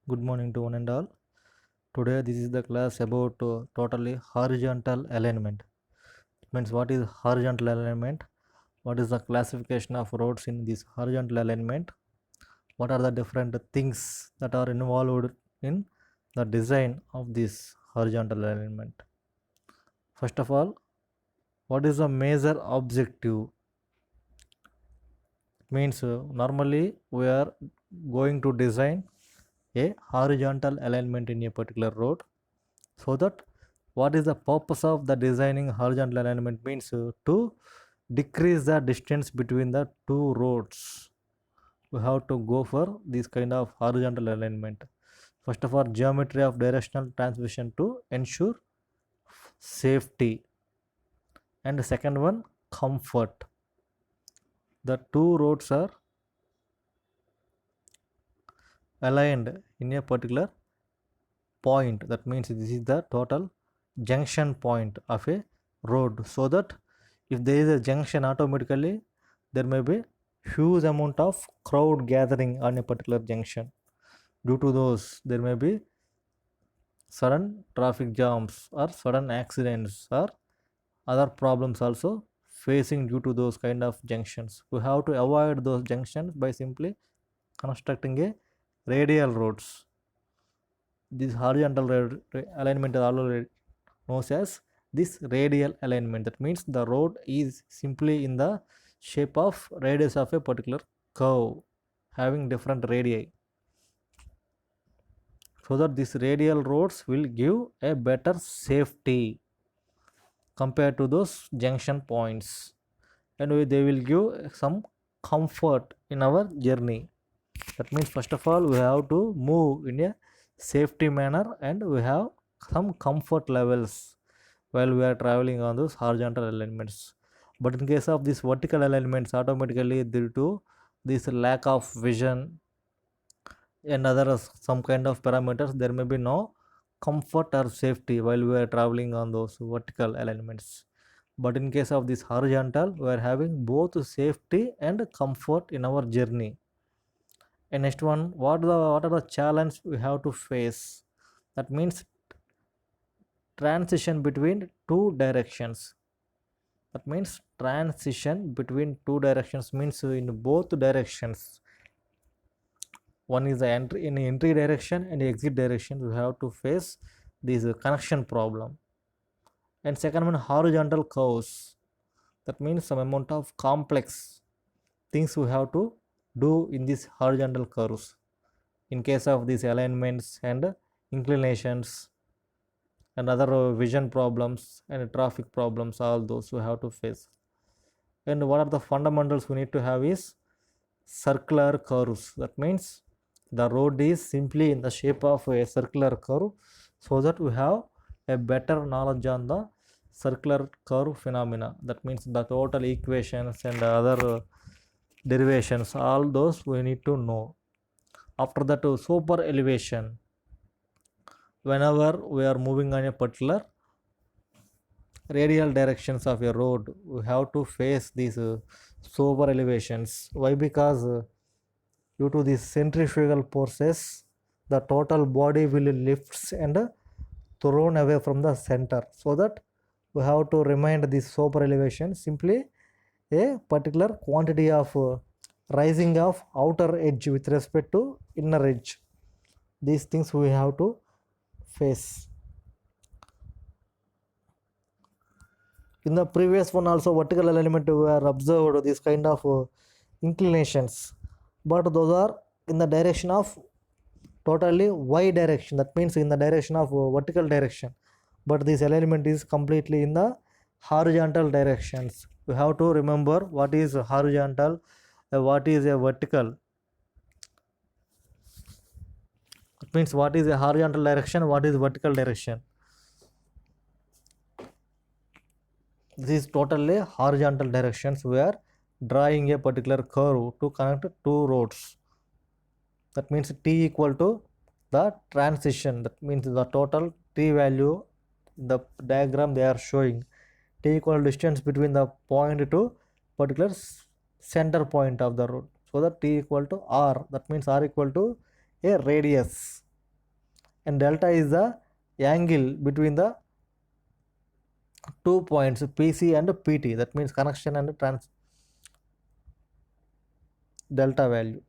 Good morning to one and all. Today this is the class about totally horizontal alignment. It means what is horizontal alignment? What is the classification of roads in this horizontal alignment? What are the different things that are involved in the design of this horizontal alignment? First of all, what is the major objective? It means normally we are going to design a horizontal alignment in a particular road, so that what is the purpose of the designing horizontal alignment means to decrease the distance between the two roads. We have to go for this kind of horizontal alignment. First of all, geometry of directional transmission to ensure safety, and the second one, comfort. The two roads are aligned in a particular point. That means this is the total junction point of a road, so that if there is a junction, automatically there may be huge amount of crowd gathering on a particular junction. Due to those, there may be sudden traffic jams or sudden accidents or other problems also facing due to those kind of junctions. We have to avoid those junctions by simply constructing a radial roads. This horizontal alignment is already known as this radial alignment. That means the road is simply in the shape of radius of a particular curve having different radii, so that these radial roads will give a better safety compared to those junction points, and they will give some comfort in our journey. That means first of all we have to move in a safety manner, and we have some comfort levels while we are traveling on those horizontal alignments. But in case of these vertical alignments, automatically due to this lack of vision and other some kind of parameters, there may be no comfort or safety while we are traveling on those vertical alignments. But in case of this horizontal, we are having both safety and comfort in our journey. And next one, what are the challenges we have to face? That means transition between two directions. That means transition between two directions means in both directions. One is the entry direction and exit direction. We have to face this connection problem. And second one, horizontal curves. That means some amount of complex things we have to do in these horizontal curves. In case of these alignments and inclinations and other vision problems and traffic problems, all those we have to face. And what are the fundamentals we need to have is circular curves. That means the road is simply in the shape of a circular curve, so that we have a better knowledge on the circular curve phenomena. That means the total equations and other derivations, all those we need to know. After that, super elevation. Whenever we are moving on a particular radial directions of a road, we have to face these sober elevations. Why? Because due to these centrifugal forces, the total body will lifts and thrown away from the center, so that we have to remind this sober elevation simply a particular quantity of rising of outer edge with respect to inner edge. These things we have to face. In the previous one also, vertical alignment we are observed this kind of inclinations, but those are in the direction of totally y direction. That means in the direction of vertical direction, but this alignment is completely in the horizontal directions. We have to remember what is horizontal, what is a vertical. It means what is a horizontal direction, what is vertical direction. This is totally horizontal directions. We are drawing a particular curve to connect two roads. That means t equal to the transition. That means the total t value, the diagram they are showing, t equal distance between the point to particular center point of the road, so that t equal to r. That means r equal to a radius. and delta is the angle between the 2 points PC and PT, that means connection and trans delta value.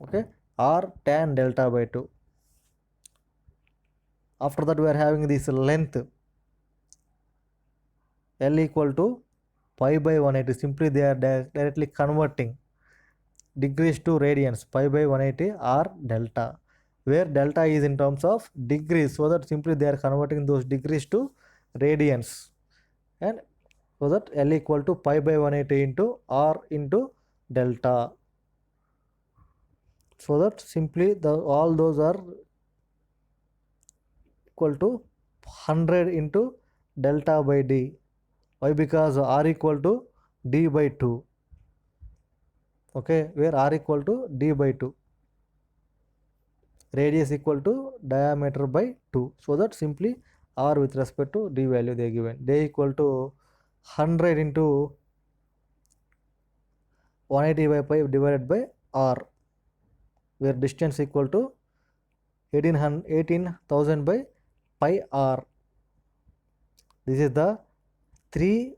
Okay, or tan delta by 2. After that we are having this length L equal to pi by 180. Simply they are directly converting degrees to radians. Pi by 180 or delta, where delta is in terms of degrees, so that simply they are converting those degrees to radians, and so that L equal to pi by 180 into R into delta, so that simply all those are equal to 100 into delta by D. Why? Because R equal to D by 2. Okay, where R equal to D by 2, radius equal to diameter by 2, so that simply R with respect to D value they are given. They equal to 100 into 180 by pi divided by R, where distance equal to 18,000 by pi R. This is the three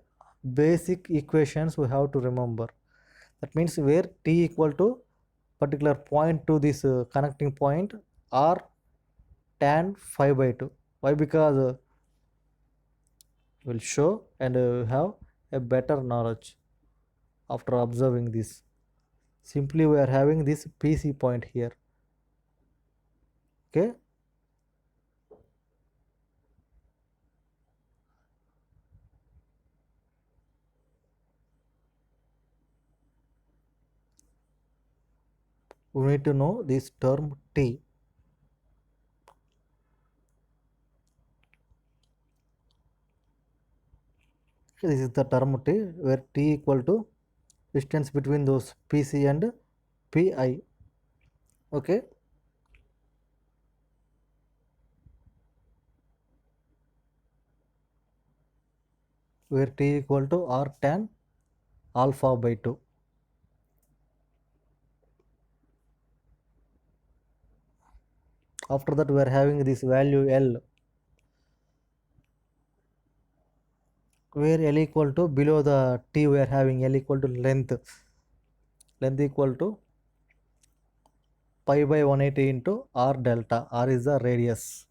basic equations we have to remember. That means where T equal to particular point to this connecting point, R tan 5 by 2. Why? Because will show and have a better knowledge after observing this. Simply we are having this PC point here. Okay, we need to know this term T. Okay, this is the term T, where T equal to distance between those PC and PI. Okay, where T equal to R tan alpha by 2. After that we are having this value L, where L equal to below the T we are having L equal to length equal to pi by 180 into R delta. R is the radius.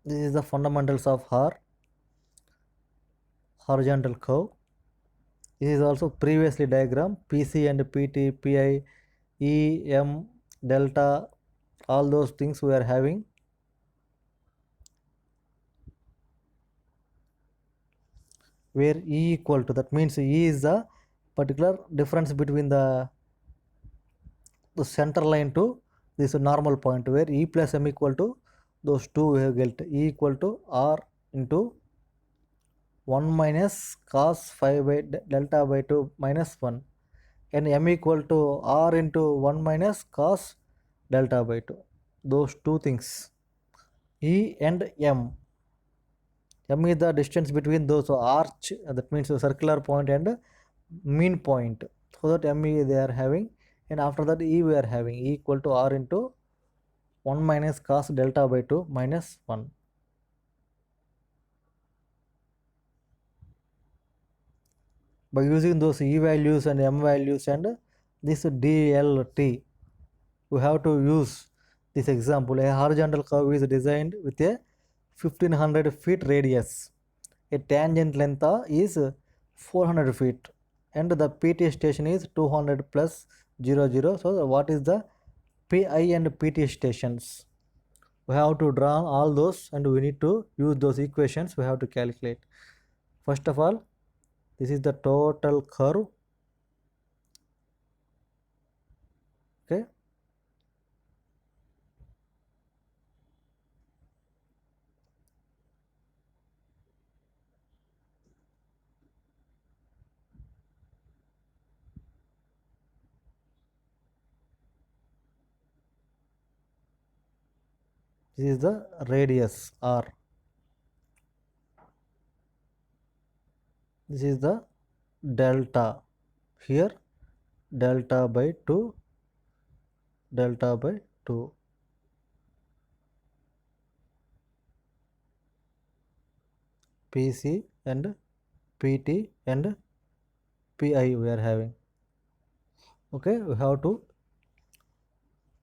This is the fundamentals of R horizontal curve. This is also previously diagram PC and PT, PI, E, M, delta, all those things we are having. Where E equal to, that means E is the particular difference between the center line to this normal point, where E plus M equal to those two we have get E equal to R into 1 minus cos 5 by delta by 2 minus 1, and M equal to R into 1 minus cos delta by 2. Those two things, E and M. M is the distance between those arch, that means a circular point, and mean point. So that M they are having, and after that E we are having E equal to R into 1 minus cos delta by 2 minus 1. By using those E values and M values and this DLT, we have to use this example. A horizontal curve is designed with a 1500 feet radius. A tangent length is 400 feet, and the PT station is 200 plus 00. So what is the PI and PT stations? We have to draw all those, and we need to use those equations we have to calculate. First of all, this is the total curve. Okay, this is the radius R. This is the delta, here delta by 2 delta by 2. PC and PT and PI we are having. Okay, we have to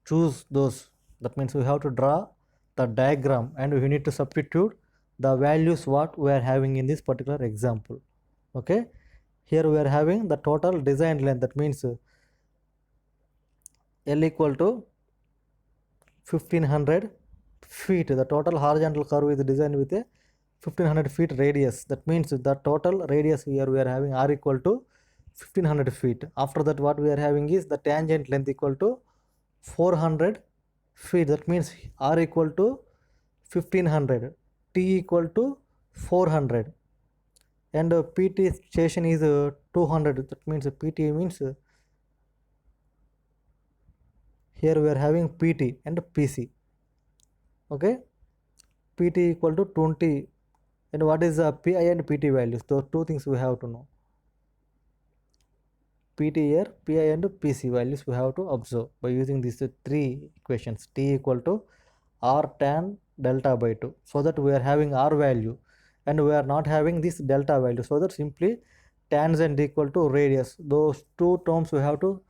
choose those. That means we have to draw the diagram and we need to substitute the values what we are having in this particular example. Okay, here we are having the total design length. That means L equal to 1500 feet. The total horizontal curve is designed with a 1500 feet radius. That means the total radius here we are having R equal to 1500 feet. After that what we are having is the tangent length equal to 400 feet. That means R equal to 1500, T equal to 400, and PT station is 200. That means PT means here we are having PT and PC. Okay, PT equal to 20, and what is the PI and PT values? Those two things we have to know. PT here, PI and PC values we have to observe by using these three equations. T equal to R tan delta by 2, so that we are having R value and we are not having this delta value, so that simply tangent equal to radius. Those two terms we have to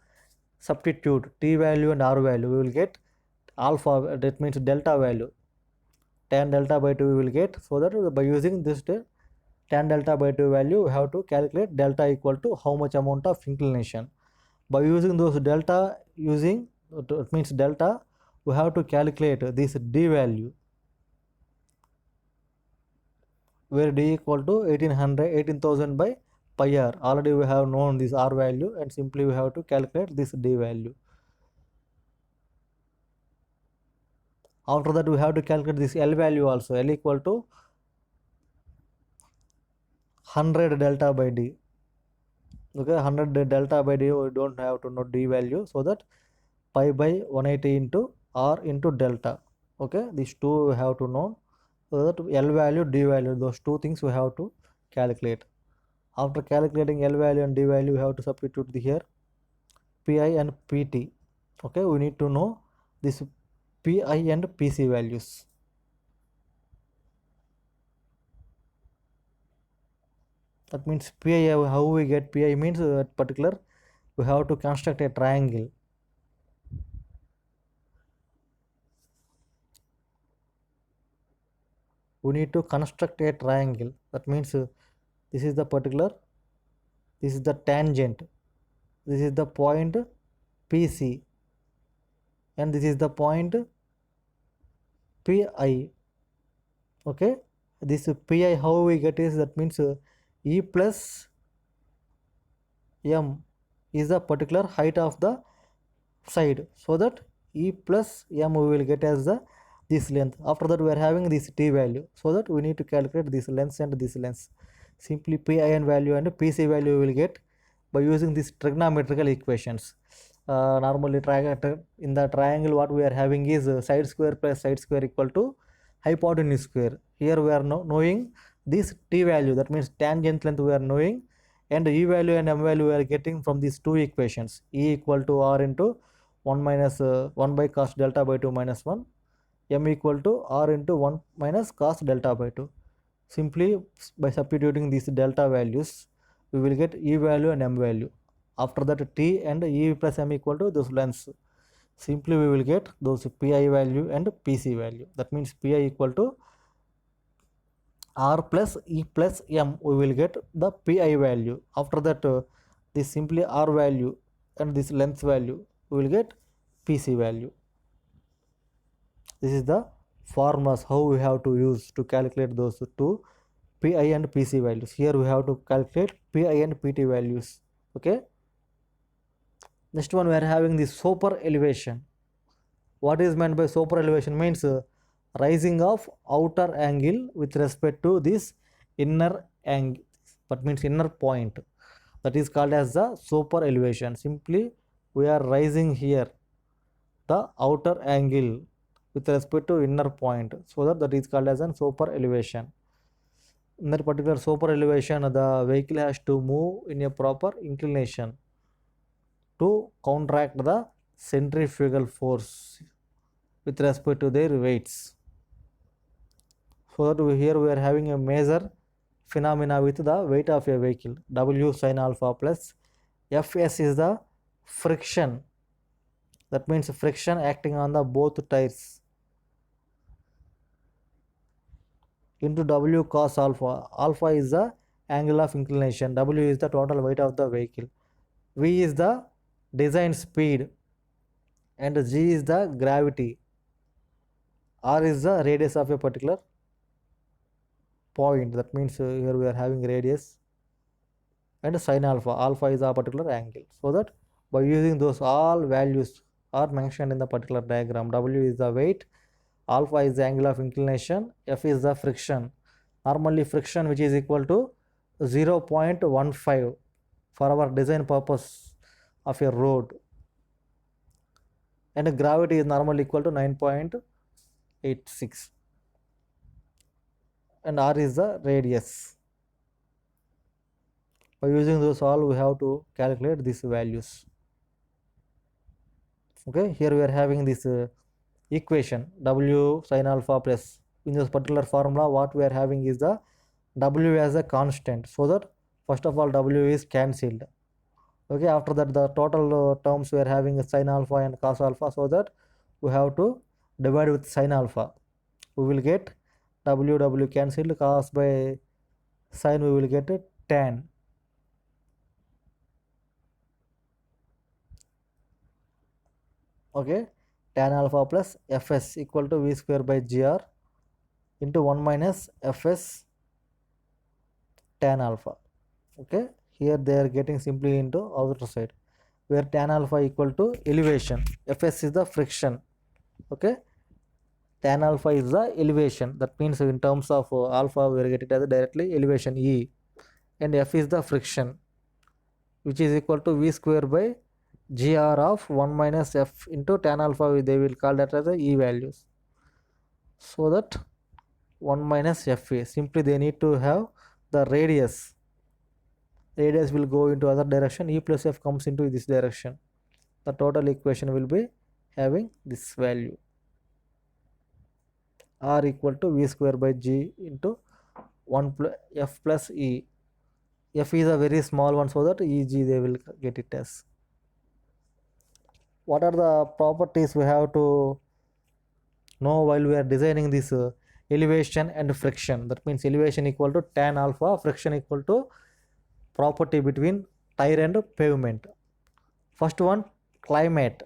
substitute, T value and R value. We will get alpha, that means delta value. Tan delta by 2 we will get, so that by using this tan delta by 2 value we have to calculate delta equal to how much amount of inclination. By using those delta, using it means delta, we have to calculate this D value, where D equal to 18,000 by pi r. Already we have known this R value and simply we have to calculate this D value. After that we have to calculate this L value also. L equal to 100 delta by D. Okay, 100 delta by D, we don't have to know D value, so that pi by 180 into R into delta. Okay, these two we have to know, so that L value, D value, those two things we have to calculate. After calculating L value and D value, we have to substitute the here PI and PT. Okay, we need to know this PI and PC values. That means PI, how we get PI means particular we have to construct a triangle. We need to construct a triangle. That means this is the particular, this is the tangent, this is the point PC, and this is the point PI. Okay, this PI how we get is, that means E plus M is the particular height of the side, so that E plus M we will get as the this length. After that we are having this T value, so that we need to calculate this length and this length. Simply PIN value and PC value we will get by using these trigonometrical equations. Normally in the triangle what we are having is side square plus side square equal to hypotenuse square. Here we are knowing this T value, that means tangent length we are knowing, and E value and M value we are getting from these two equations. E equal to R into 1 minus 1 by cos delta by 2 minus 1, M equal to R into 1 minus cos delta by 2. Simply by substituting these delta values, we will get E value and M value. After that T and E plus M equal to those lengths. Simply we will get those PI value and PC value. That means PI equal to R plus E plus M, we will get the PI value. After that this simply R value and this length value, we will get PC value. This is the formulas how we have to use to calculate those two PI and PC values. Here we have to calculate PI and PT values. Okay, next one we are having the super elevation. What is meant by super elevation means rising of outer angle with respect to this inner angle, that means inner point, that is called as the super elevation. Simply we are rising here the outer angle with respect to inner point, so that is called as an super elevation. In that particular super elevation, the vehicle has to move in a proper inclination to counteract the centrifugal force with respect to their weights. So that here we are having a major phenomena with the weight of a vehicle. W sin alpha plus Fs is the friction. That means friction acting on the both tires into W cos alpha. Alpha is the angle of inclination. W is the total weight of the vehicle. V is the design speed and G is the gravity. R is the radius of a particular point. That means here we are having radius and sin alpha. Alpha is a particular angle. So that by using those all values are mentioned in the particular diagram. W is the weight, alpha is the angle of inclination, F is the friction. Normally friction which is equal to 0.15 for our design purpose of a road, and gravity is normally equal to 9.86, and R is the radius. By using those all we have to calculate these values. Okay, here we are having this equation W sin alpha plus, in this particular formula what we are having is the W as a constant, so that first of all W is cancelled. Okay, after that the total terms we are having is sin alpha and cos alpha, so that we have to divide with sin alpha. We will get W cancelled, cos by sin we will get tan. Okay, tan alpha plus Fs equal to V square by Gr into 1 minus Fs tan alpha. Okay, here they are getting simply into outer side, where tan alpha equal to elevation, Fs is the friction. Okay, tan alpha is the elevation, that means in terms of alpha we are getting it as directly elevation E, and F is the friction, which is equal to V square by Gr of 1 minus F into tan alpha, they will call that as the E values. So that 1 minus Fa, simply they need to have the radius will go into other direction, E plus F comes into this direction. The total equation will be having this value, R equal to V square by G into 1 plus F plus E. F is a very small one, so that Eg they will get it as. What are the properties we have to know while we are designing this elevation and friction? That means elevation equal to tan alpha, friction equal to property between tire and pavement. First one, climate.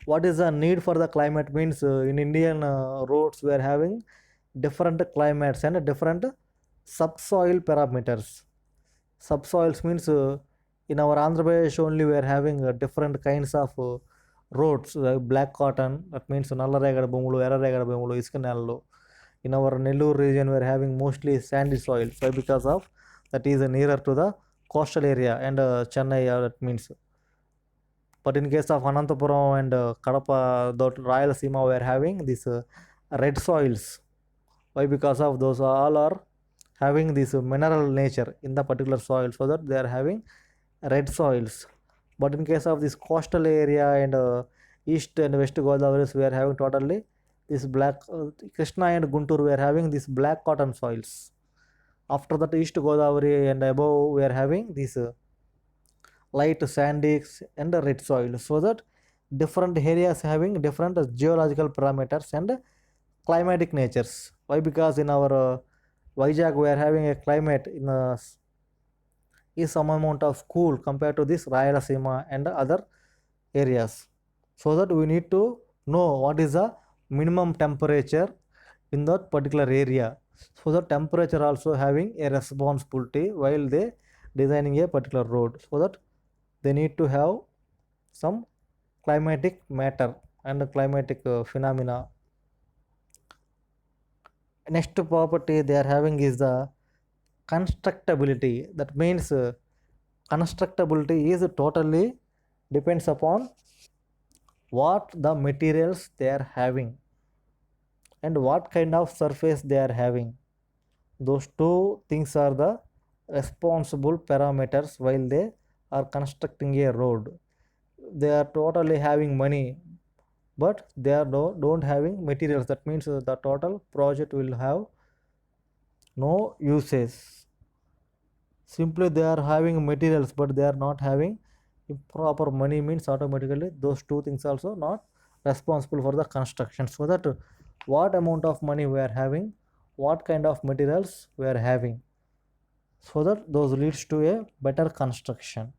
What is the need for the climate? Means in Indian roads we are having different climates and different subsoil parameters. Subsoils means in our Andhra Pradesh only we are having different kinds of roads, black cotton, that means Nallaragada Bhumulo, Erraragada Bhumulo, Iska Nellalo. In our Nellore region we are having mostly sandy soil, so because of that is nearer to the coastal area and Chennai, that means. But in case of Anantapuram and Kadapa, the Rayalaseema we are having this red soils. Why? Because of those all are having this mineral nature in the particular soil, so that they are having red soils. But in case of this coastal area and east and west Godavari, we are having totally this black, Krishna and Guntur we are having this black cotton soils. After that east Godavari and above we are having this light sandy and red soil, so that different areas having different geological parameters and climatic natures. Why? Because in our Vizag we are having a climate in is some amount of cool compared to this Rayalaseema and other areas, so that we need to know what is the minimum temperature in that particular area, so the temperature also having a responsibility while they designing a particular road, so that they need to have some climatic matter and climatic phenomena. Next property they are having is the constructability. That means constructability is totally depends upon what the materials they are having and what kind of surface they are having. Those two things are the responsible parameters while they are constructing a road. they are totally having money, but they are don't having materials. That means the total project will have no uses. Simply they are having materials, but they are not having proper money, means automatically those two things also not responsible for the construction. So that what amount of money we are having, what kind of materials we are having, so that those leads to a better construction.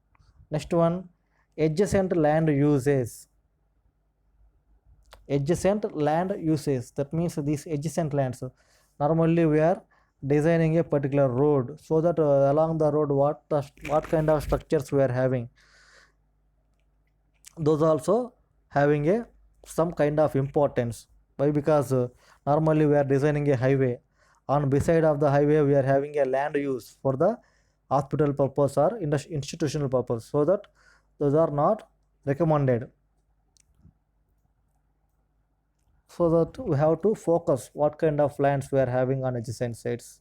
Next one, adjacent land uses. Adjacent land uses, that means these adjacent lands, normally we are designing a particular road, so that along the road what kind of structures we are having, those also having a some kind of importance. Why? Because normally we are designing a highway, on beside of the highway we are having a land use for the hospital purpose or institutional purpose, so that those are not recommended. So that we have to focus what kind of lands we are having on adjacent sites.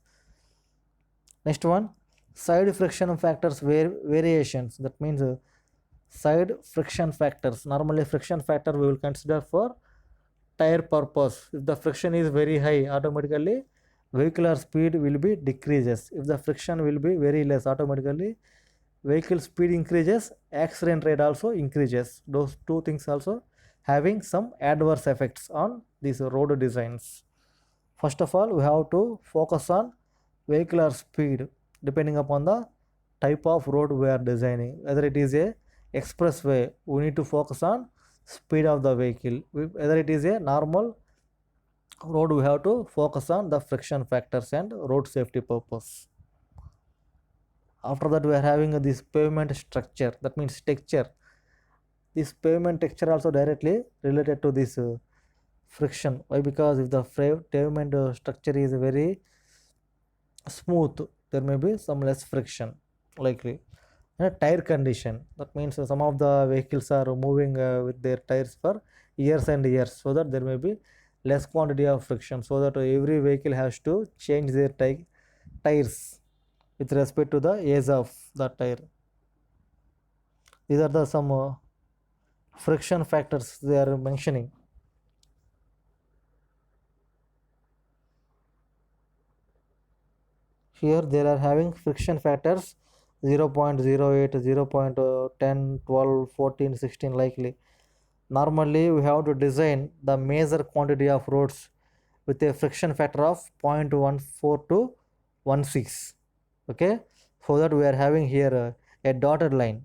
Next one, side friction factors variations, that means side friction factors. Normally friction factor we will consider for tire purpose. If the friction is very high, automatically vehicular speed will be decreases. If the friction will be very less, automatically vehicle speed increases, accident rate also increases. Those two things also having some adverse effects on these road designs. First of all, we have to focus on vehicular speed depending upon the type of road we are designing. Whether it is a expressway, we need to focus on speed of the vehicle. Whether it is a normal road, we have to focus on the friction factors and road safety purpose. After that, we are having this pavement structure, that means texture. This pavement texture also directly related to this friction. Why? Because if the pavement structure is very smooth, there may be some less friction likely. And tire condition, that means some of the vehicles are moving with their tires for years and years, so that there may be less quantity of friction, so that every vehicle has to change their tires with respect to the age of the tire. These are the some friction factors they are mentioning. Here they are having friction factors 0 0.08, 0 0.10, 12, 14, 16 likely. Normally we have to design the major quantity of roads with a friction factor of 0.14 to 16. Okay, so that we are having here a dotted line.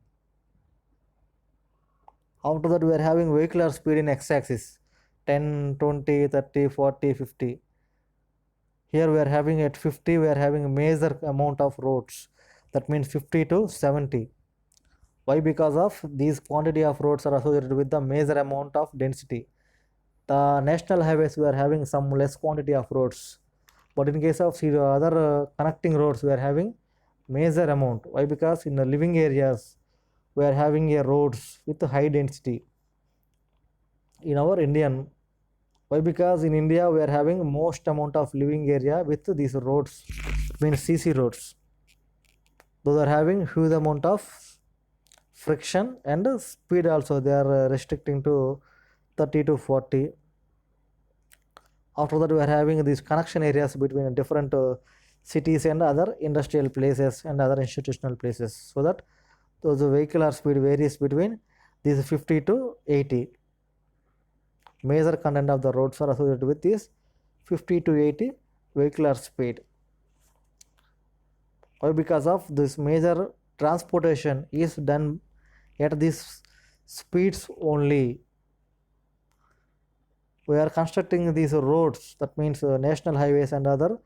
After that, we are having vehicular speed in x-axis 10, 20, 30, 40, 50. Here we are having at 50, we are having a major amount of roads, that means 50 to 70. Why? Because of these quantity of roads are associated with the major amount of density. The national highways we are having some less quantity of roads, but in case of other connecting roads we are having major amount. Why? Because in the living areas we are having a roads with high density in our Indian. Why? Because in India we are having most amount of living area with these roads, means CC roads. Those are having huge amount of friction and speed also they are restricting to 30 to 40. After that, we are having these connection areas between different cities and other industrial places and other institutional places, so that those vehicular speed varies between these 50 to 80. Major content of the roads are associated with this 50 to 80 vehicular speed. Why? Because of this major transportation is done at these speeds only. We are constructing these roads, that means national highways and other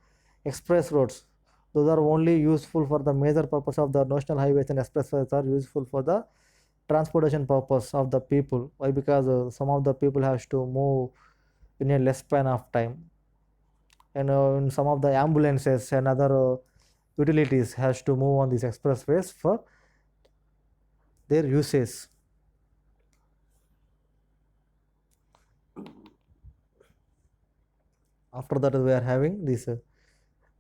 express roads. Those are only useful for the major purpose of the national highways and expressways are useful for the transportation purpose of the people. Why? Because some of the people has to move in a less span of time, and in some of the ambulances and other utilities has to move on these expressways for their uses. After that, we are having this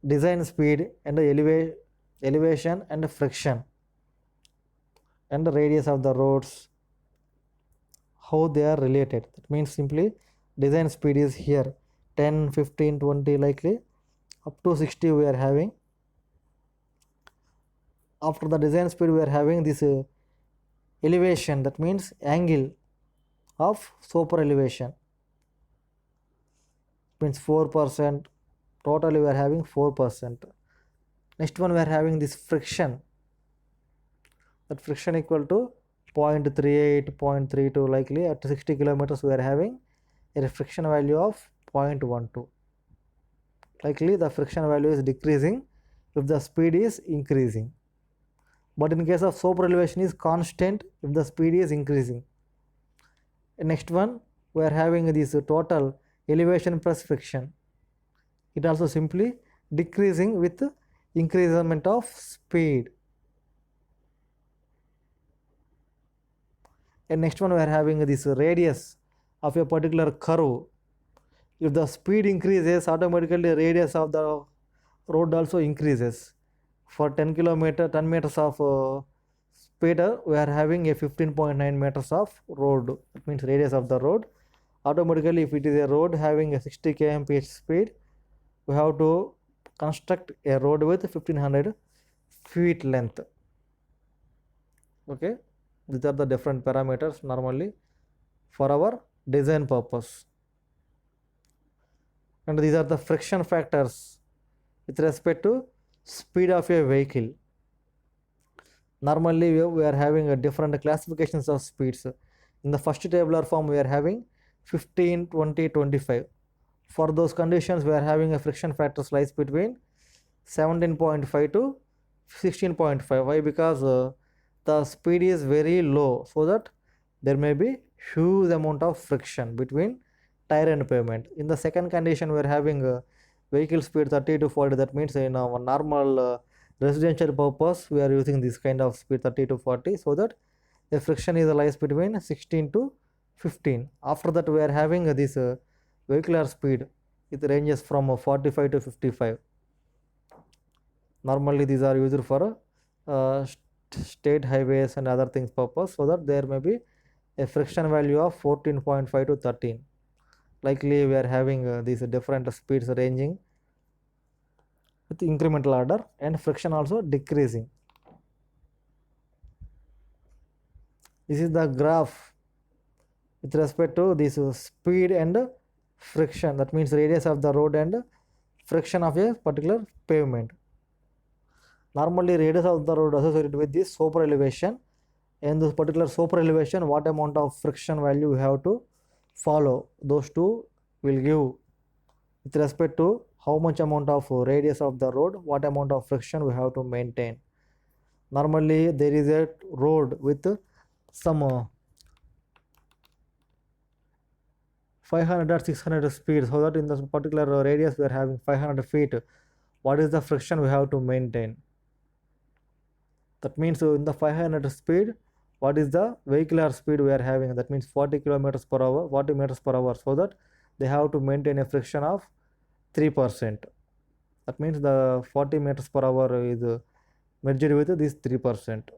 design speed and elevation and friction and the radius of the roads how they are related. That means simply design speed is here 10, 15, 20 likely up to 60 we are having. After the design speed we are having this elevation, that means angle of super elevation, means 4%. Totally we are having 4%. Next one we are having this friction, that friction equal to 0.38, 0.32 likely at 60 kilometers we are having a friction value of 0.12. Likely the friction value is decreasing if the speed is increasing, but in case of super elevation is constant if the speed is increasing. Next one we are having this total elevation plus friction, it also simply decreasing with increasement of speed. And next one we are having this radius of a particular curve. If the speed increases, automatically radius of the road also increases. For 10 meters of speed, we are having a 15.9 meters of road. That means radius of the road. Automatically, if it is a road having a 60 km/h speed, we have to construct a road with 1500 feet length. Okay, these are the different parameters normally for our design purpose. And these are the friction factors with respect to speed of a vehicle. Normally we are having a different classifications of speeds. In the first tabular form we are having 15, 20, 25. For those conditions we are having a friction factor lies between 17.5 to 16.5. Why? Because the speed is very low, so that there may be huge amount of friction between tire and pavement. In the second condition we are having vehicle speed 30 to 40. That means in our normal residential purpose we are using this kind of speed 30 to 40, so that the friction is lies between 16 to 15. After that we are having this vehicular speed, it ranges from 45 to 55. Normally these are used for state highways and other things purpose, so that there may be a friction value of 14.5 to 13. Likely we are having these different speeds ranging with incremental order and friction also decreasing. This is the graph with respect to this speed and friction, that means radius of the road and friction of a particular pavement. Normally radius of the road associated with this super elevation, and this particular super elevation what amount of friction value we have to follow, those two will give with respect to how much amount of radius of the road, what amount of friction we have to maintain. Normally there is a road with some 500 or 600 speed, so that in this particular radius we are having 500 feet, what is the friction we have to maintain. That means in the 500 speed, what is the vehicular speed we are having, that means 40 kilometers per hour, 40 meters per hour, so that they have to maintain a friction of 3%. That means the 40 meters per hour is merged with this 3%.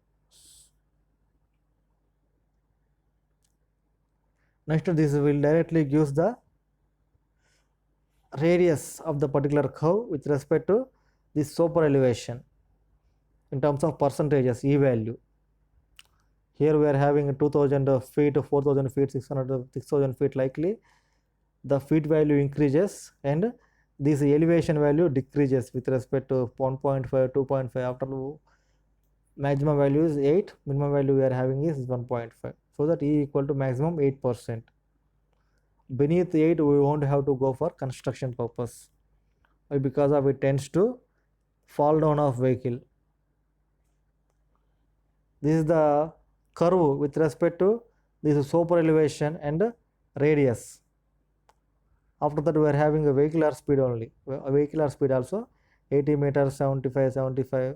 Next, this will directly gives the radius of the particular curve with respect to this super elevation in terms of percentages, E value. Here we are having 2000 feet, 4000 feet, 6000 feet, likely the feet value increases and this elevation value decreases with respect to 1.5, 2.5. After maximum value is 8, minimum value we are having is 1.5, so that E equal to maximum 8%. Beneath 8 we won't have to go for construction purpose. Why? Because of it tends to fall down of vehicle. This is the curve with respect to this super elevation and radius. After that we are having a vehicular speed only, a vehicular speed also 80 meters, 75, 75,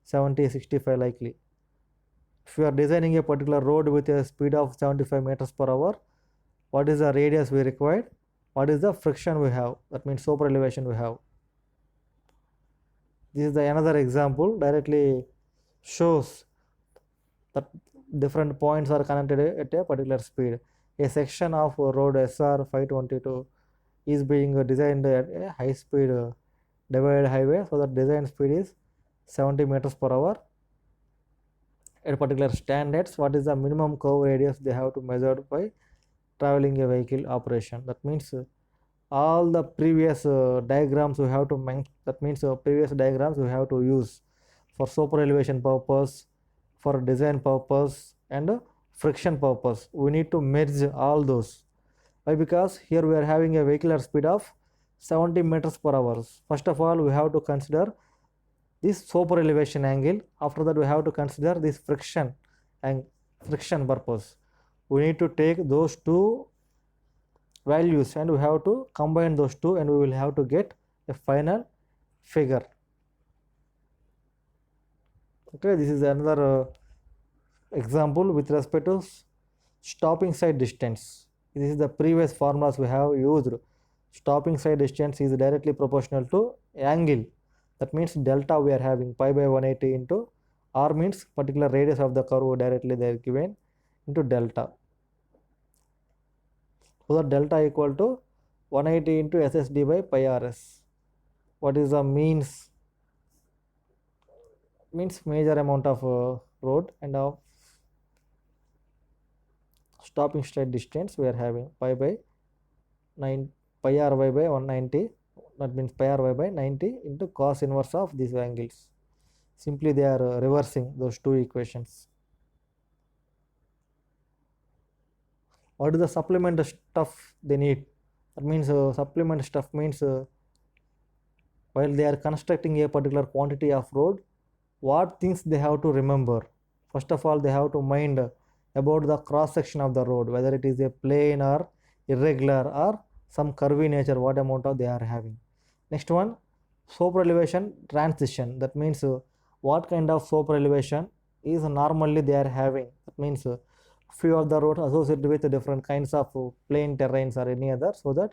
70, 65 likely. If you are designing a particular road with a speed of 75 meters per hour, what is the radius we required, what is the friction we have, that means super elevation we have. This is the another example directly shows that different points are connected at a particular speed. A section of road SR 522 is being designed at a high speed divided highway, so that design speed is 70 meters per hour at particular standards. What is the minimum curve radius they have to measure by traveling a vehicle operation? That means all the previous diagrams we have to that means previous diagrams we have to use for super elevation purpose, for design purpose, and friction purpose. We need to merge all those. Why? Because here we are having a vehicular speed of 70 meters per hour. First of all, we have to consider this super elevation angle. After that, we have to consider this friction and friction purpose. We need to take those two values and we have to combine those two, and we will have to get a final figure. Okay, this is another example with respect to stopping side distance. This is the previous formulas we have used. Stopping side distance is directly proportional to angle. That means delta we are having pi by 180 into r means particular radius of the curve directly they are given into delta. So the delta equal to 180 into SSD by pi rs. What is the means? Means major amount of road and of stopping side distance we are having pi by 9 pi ry by 190. That means pi ry by 90 into cos inverse of these angles. Simply they are reversing those two equations. What is the supplement stuff they need? That means supplement stuff means while they are constructing a particular quantity of road, what things they have to remember? First of all, they have to mind about the cross section of the road, whether it is a plane or irregular or some curvy nature, what amount of they are having. Next one, super elevation transition. That means what kind of super elevation is normally they are having. That means few of the roads associated with different kinds of plain terrains or any other, so that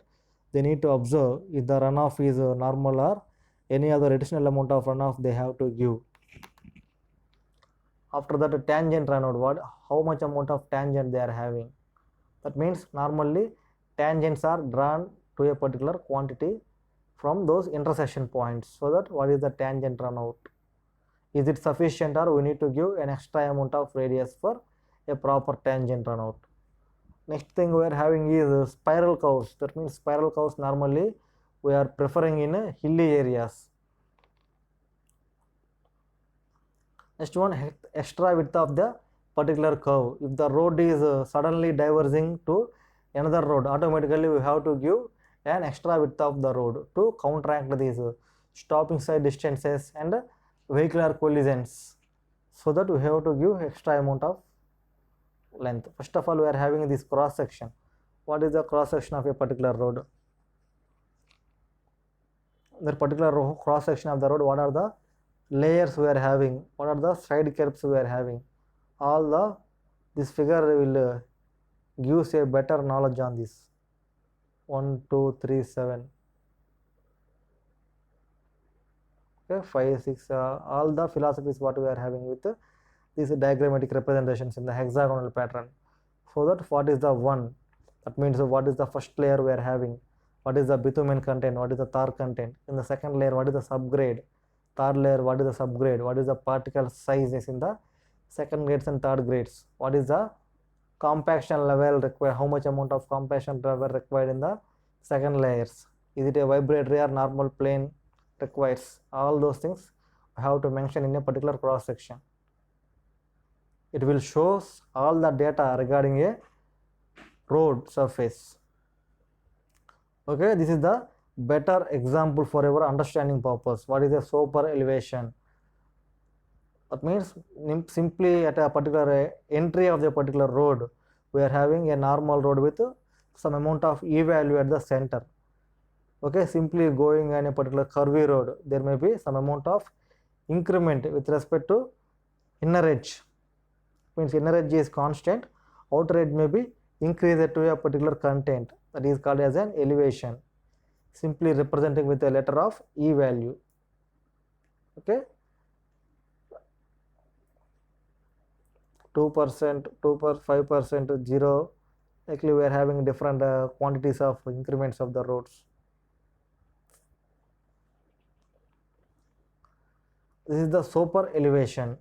they need to observe if the runoff is normal or any other additional amount of runoff they have to give. After that, tangent runout, how much amount of tangent they are having. That means normally tangents are drawn to a particular quantity from those intersection points, so that what is the tangent runout, is it sufficient or we need to give an extra amount of radius for a proper tangent runout. Next thing we are having is spiral curves. That means spiral curves normally we are preferring in hilly areas. Next one, extra width of the particular curve. If the road is suddenly diverging to another road, automatically we have to give an extra width of the road to counteract these stopping side distances and vehicular collisions, so that we have to give extra amount of length. First of all, we are having this cross section. What is the cross section of a particular road? The particular cross section of the road, what are the layers we are having, what are the side curves we are having, all this figure will gives a better knowledge on this. 1 2 3 7, okay, 5 6, all the philosophies what we are having with these diagrammatic representations in the hexagonal pattern. So that what is the one, that means what is the first layer we are having, what is the bitumen content, what is the tar content. In the second layer, what is the subgrade. Third layer, what is the subgrade, what is the particle sizes in the second grades and third grades, what is the compaction level required, how much amount of compaction level required in the second layers, is it a vibratory or normal plane requires. All those things I have to mention in a particular cross section. It will show all the data regarding a road surface. Okay, this is the better example for our understanding purpose. What is a super elevation? That means simply at a particular entry of the particular road, we are having a normal road with some amount of E value at the center. Okay, simply going on a particular curvy road, there may be some amount of increment with respect to inner edge. Means inner edge is constant, outer edge may be increased to a particular content, that is called as an elevation, simply representing with a letter of E value. Okay, 2%, 5%, 0, Likely we are having different quantities of increments of the roads. This is the super elevation.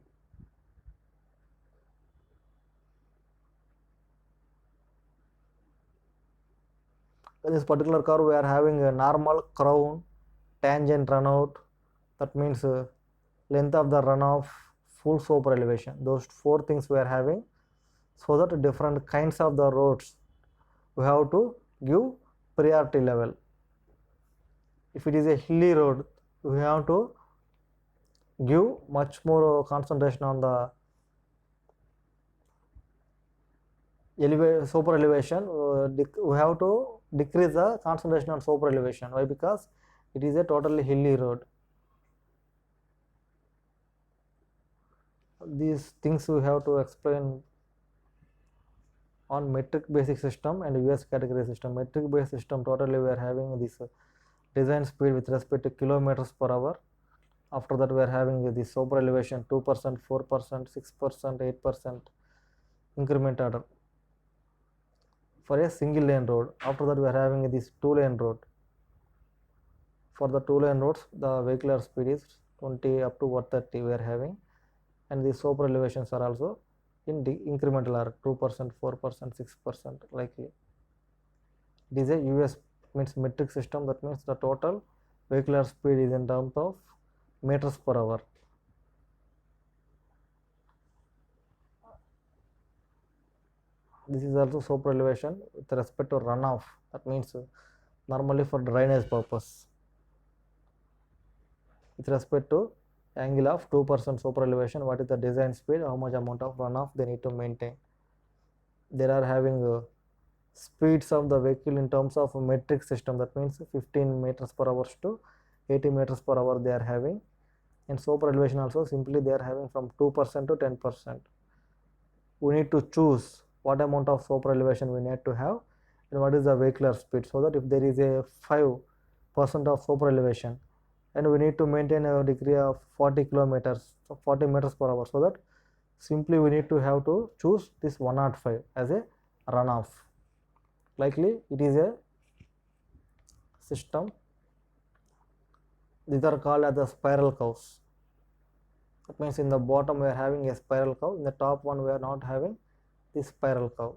In this particular curve we are having a normal, crown, tangent, runout. That means length of the runoff, full super elevation. Those four things we are having, so that different kinds of the roads we have to give priority level. If it is a hilly road, we have to give much more concentration on the super elevation. We have to decrease the concentration on super elevation. Why? Because it is a totally hilly road. These things we have to explain on metric basic system and US category system. Metric based system, totally we are having this design speed with respect to kilometers per hour. After that we are having the super elevation 2%, 4%, 6%, 8% increment order for a single lane road. After that we are having this 2-lane road. For the 2-lane roads, the vehicular speed is 20 up to 130 we are having, and the super elevations are also in the incremental order 2%, 4%, 6% likely. It is a US means metric system. That means the total vehicular speed is in terms of meters per hour. This is also super elevation with respect to runoff. That means normally for drainage purpose. With respect to angle of 2% super elevation, what is the design speed, how much amount of runoff they need to maintain. There are having speeds of the vehicle in terms of a metric system. That means 15 meters per hour to 80 meters per hour they are having. And super elevation also simply they are having from 2% to 10%. We need to choose what amount of super elevation we need to have and what is the vehicular speed, so that if there is a 5% of super elevation and we need to maintain a degree of 40 kilometers, 40 meters per hour, so that simply we need to have to choose this 105 as a runoff. Likely it is a system. These are called as the spiral curves. That means in the bottom we are having a spiral curve, in the top one we are not having this spiral curve.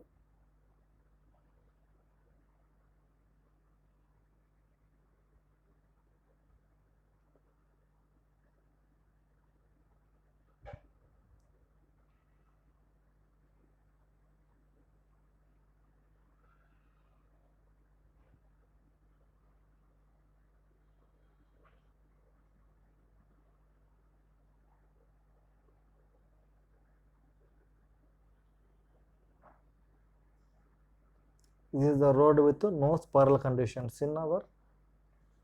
This is the road with no spiral conditions in our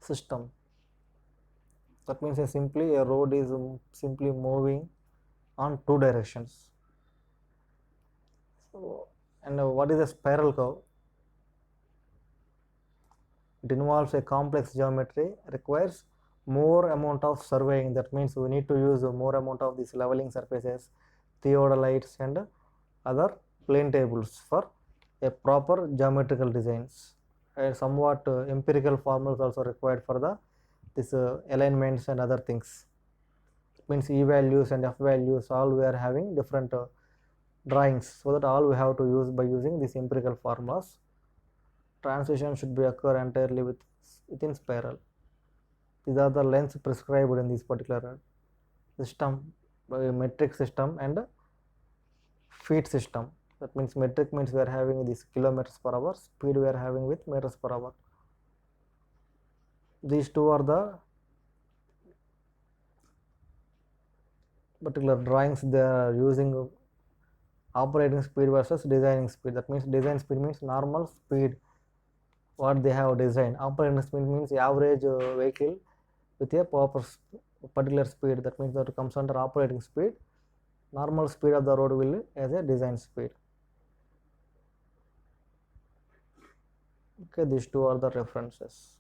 system. That means simply a road is simply moving on two directions. So, and what is a spiral curve? It involves a complex geometry, requires more amount of surveying. That means we need to use more amount of these leveling surfaces, theodolites and other plane tables for a proper geometrical designs. And somewhat empirical formulas also required for the this alignments and other things. It means E values and F values, all we are having different drawings, so that all we have to use by using these empirical formulas. Transition should be occur entirely within spiral. These are the lengths prescribed in this particular system, metric system and feet system. That means metric means we are having this kilometers per hour, speed we are having with meters per hour. These two are the particular drawings they are using operating speed versus designing speed. That means design speed means normal speed what they have designed. Operating speed means average vehicle with a proper particular speed. That means that comes under operating speed. Normal speed of the road will as a design speed. Okay, these two are the references.